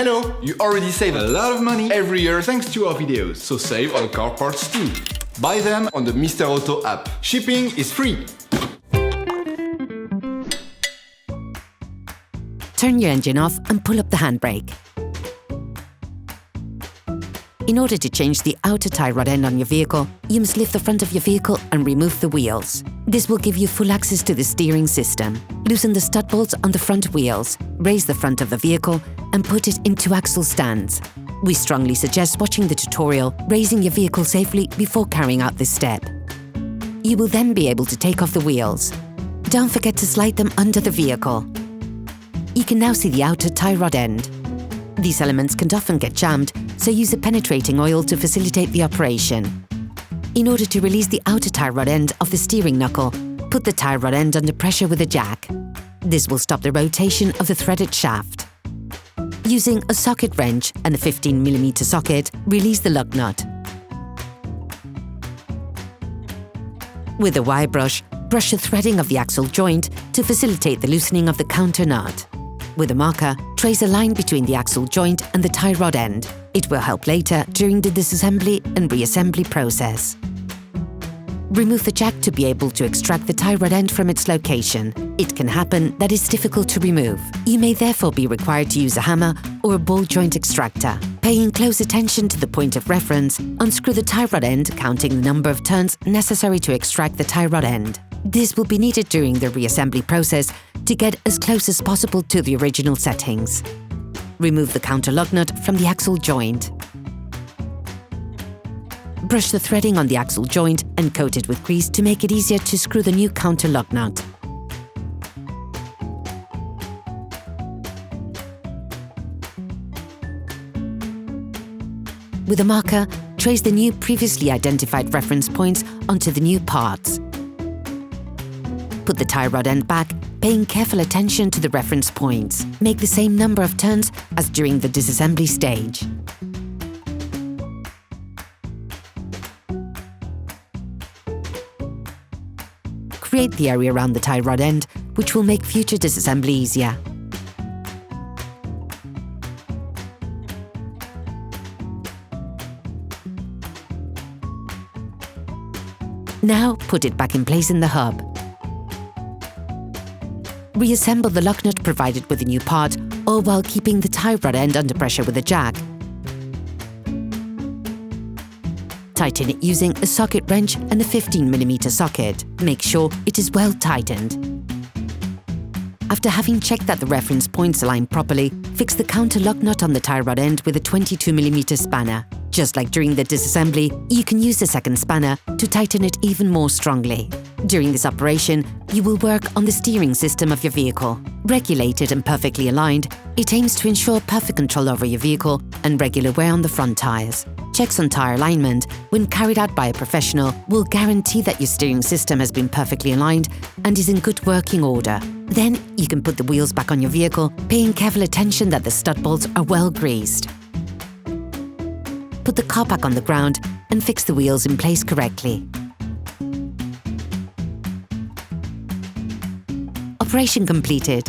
Hello! You already save a lot of money every year thanks to our videos, so save on car parts too. Buy them on the Mr. Auto app. Shipping is free. Turn your engine off and pull up the handbrake. In order to change the outer tie rod end on your vehicle, you must lift the front of your vehicle and remove the wheels. This will give you full access to the steering system. Loosen the stud bolts on the front wheels, raise the front of the vehicle and put it into axle stands. We strongly suggest watching the tutorial, raising your vehicle safely before carrying out this step. You will then be able to take off the wheels. Don't forget to slide them under the vehicle. You can now see the outer tie rod end. These elements can often get jammed, so use a penetrating oil to facilitate the operation. In order to release the outer tie rod end of the steering knuckle, put the tie rod end under pressure with a jack. This will stop the rotation of the threaded shaft. Using a socket wrench and a 15mm socket, release the lug nut. With a wire brush, brush the threading of the axle joint to facilitate the loosening of the counter nut. With a marker, trace a line between the axle joint and the tie rod end. It will help later during the disassembly and reassembly process. Remove the jack to be able to extract the tie rod end from its location. It can happen that it's difficult to remove. You may therefore be required to use a hammer or a ball joint extractor. Paying close attention to the point of reference, unscrew the tie rod end, counting the number of turns necessary to extract the tie rod end. This will be needed during the reassembly process to get as close as possible to the original settings. Remove the counter lug nut from the axle joint. Brush the threading on the axle joint and coat it with grease to make it easier to screw the new counter lug nut. With a marker, trace the new previously identified reference points onto the new parts. Put the tie rod end back, paying careful attention to the reference points. Make the same number of turns as during the disassembly stage. Create the area around the tie rod end, which will make future disassembly easier. Now put it back in place in the hub. Reassemble the lug nut provided with the new part, all while keeping the tie rod end under pressure with a jack. Tighten it using a socket wrench and a 15mm socket. Make sure it is well tightened. After having checked that the reference points align properly, fix the counter lug nut on the tie rod end with a 22mm spanner. Just like during the disassembly, you can use the second spanner to tighten it even more strongly. During this operation, you will work on the steering system of your vehicle. Regulated and perfectly aligned, it aims to ensure perfect control over your vehicle and regular wear on the front tyres. Checks on tyre alignment, when carried out by a professional, will guarantee that your steering system has been perfectly aligned and is in good working order. Then you can put the wheels back on your vehicle, paying careful attention that the stud bolts are well greased. Put the car back on the ground and fix the wheels in place correctly. Operation completed.